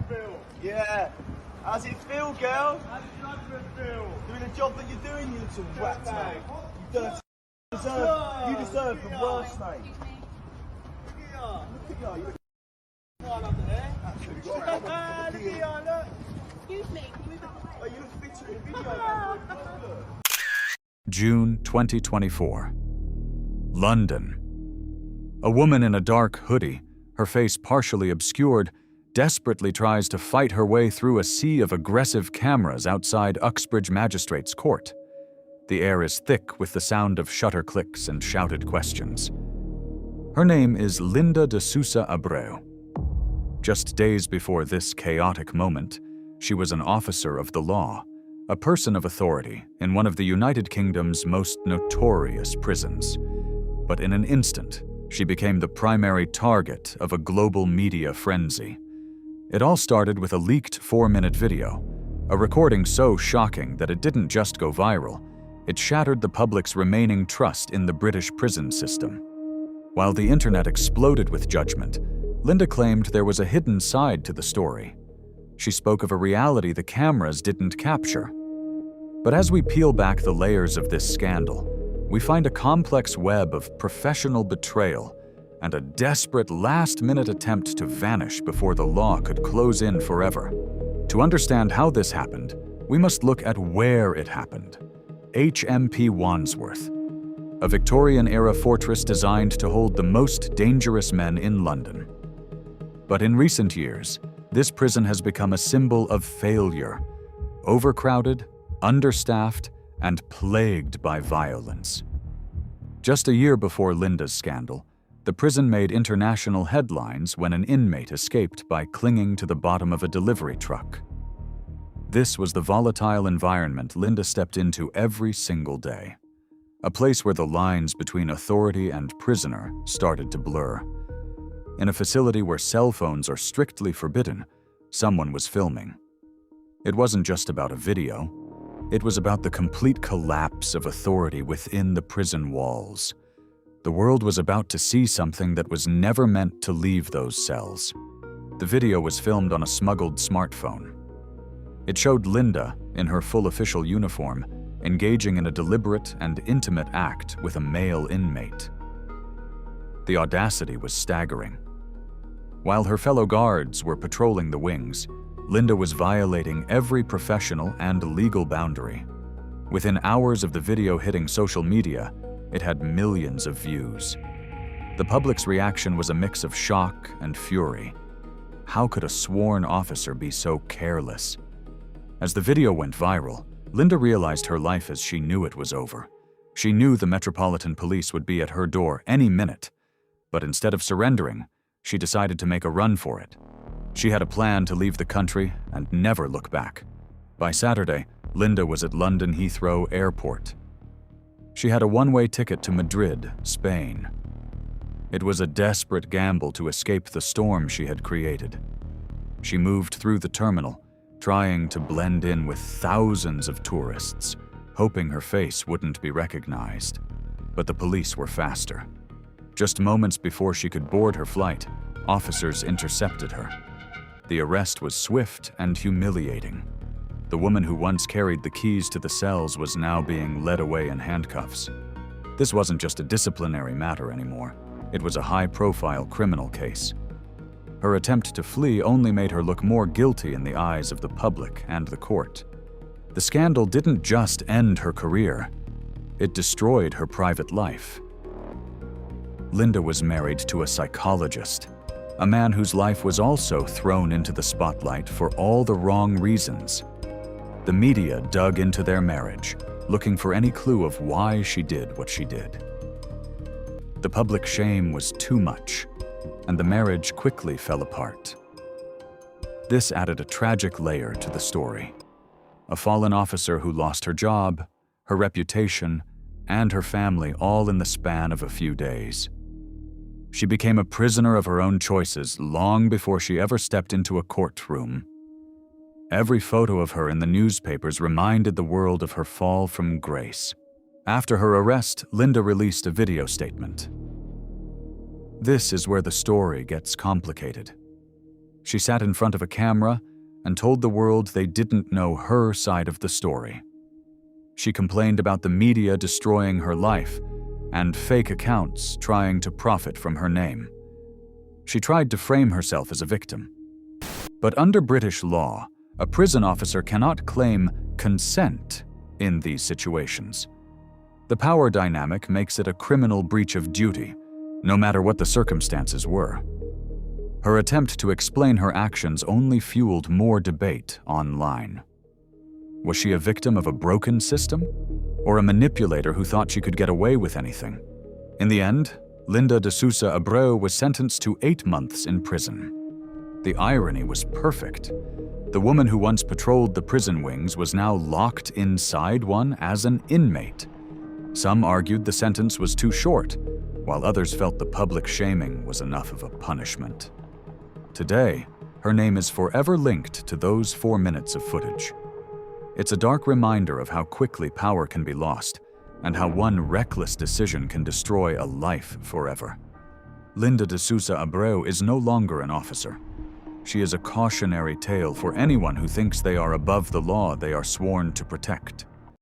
feel? Yeah. How's it feel, girl? How does London feel? Doing the job that you're doing, you little rat Bag. mate. You deserve the worst, mate. Look Look at you. at under there. Absolutely Look right. at you, look. Excuse me, can we Oh, you look fit in the video. June 2024. London. A woman in a dark hoodie, her face partially obscured, desperately tries to fight her way through a sea of aggressive cameras outside Uxbridge Magistrates' Court. The air is thick with the sound of shutter clicks and shouted questions. Her name is Linda de Sousa Abreu. Just days before this chaotic moment, she was an officer of the law, a person of authority in one of the United Kingdom's most notorious prisons. But in an instant, she became the primary target of a global media frenzy. It all started with a leaked 4-minute video, a recording so shocking that it didn't just go viral, it shattered the public's remaining trust in the British prison system. While the internet exploded with judgment, Linda claimed there was a hidden side to the story. She spoke of a reality the cameras didn't capture. But as we peel back the layers of this scandal, we find a complex web of professional betrayal and a desperate last-minute attempt to vanish before the law could close in forever. To understand how this happened, we must look at where it happened. HMP Wandsworth, a Victorian-era fortress designed to hold the most dangerous men in London. But in recent years, this prison has become a symbol of failure, overcrowded, understaffed, and plagued by violence. Just a year before Linda's scandal, the prison made international headlines when an inmate escaped by clinging to the bottom of a delivery truck. This was the volatile environment Linda stepped into every single day, a place where the lines between authority and prisoner started to blur. In a facility where cell phones are strictly forbidden, someone was filming. It wasn't just about a video. It was about the complete collapse of authority within the prison walls. The world was about to see something that was never meant to leave those cells. The video was filmed on a smuggled smartphone. It showed Linda, in her full official uniform, engaging in a deliberate and intimate act with a male inmate. The audacity was staggering. While her fellow guards were patrolling the wings, Linda was violating every professional and legal boundary. Within hours of the video hitting social media, it had millions of views. The public's reaction was a mix of shock and fury. How could a sworn officer be so careless? As the video went viral, Linda realized her life as she knew it was over. She knew the Metropolitan Police would be at her door any minute. But instead of surrendering, she decided to make a run for it. She had a plan to leave the country and never look back. By Saturday, Linda was at London Heathrow Airport. She had a one-way ticket to Madrid, Spain. It was a desperate gamble to escape the storm she had created. She moved through the terminal, trying to blend in with thousands of tourists, hoping her face wouldn't be recognized. But the police were faster. Just moments before she could board her flight, officers intercepted her. The arrest was swift and humiliating. The woman who once carried the keys to the cells was now being led away in handcuffs. This wasn't just a disciplinary matter anymore. It was a high-profile criminal case. Her attempt to flee only made her look more guilty in the eyes of the public and the court. The scandal didn't just end her career. It destroyed her private life. Linda was married to a psychologist, a man whose life was also thrown into the spotlight for all the wrong reasons. The media dug into their marriage, looking for any clue of why she did what she did. The public shame was too much, and the marriage quickly fell apart. This added a tragic layer to the story. A fallen officer who lost her job, her reputation, and her family all in the span of a few days. She became a prisoner of her own choices long before she ever stepped into a courtroom. Every photo of her in the newspapers reminded the world of her fall from grace. After her arrest, Linda released a video statement. This is where the story gets complicated. She sat in front of a camera and told the world they didn't know her side of the story. She complained about the media destroying her life and fake accounts trying to profit from her name. She tried to frame herself as a victim. But under British law, a prison officer cannot claim consent in these situations. The power dynamic makes it a criminal breach of duty, no matter what the circumstances were. Her attempt to explain her actions only fueled more debate online. Was she a victim of a broken system, or a manipulator who thought she could get away with anything? In the end, Linda de Sousa Abreu was sentenced to 8 months in prison. The irony was perfect. The woman who once patrolled the prison wings was now locked inside one as an inmate. Some argued the sentence was too short, while others felt the public shaming was enough of a punishment. Today, her name is forever linked to those 4 minutes of footage. It's a dark reminder of how quickly power can be lost, and how one reckless decision can destroy a life forever. Linda de Sousa Abreu is no longer an officer. She is a cautionary tale for anyone who thinks they are above the law they are sworn to protect.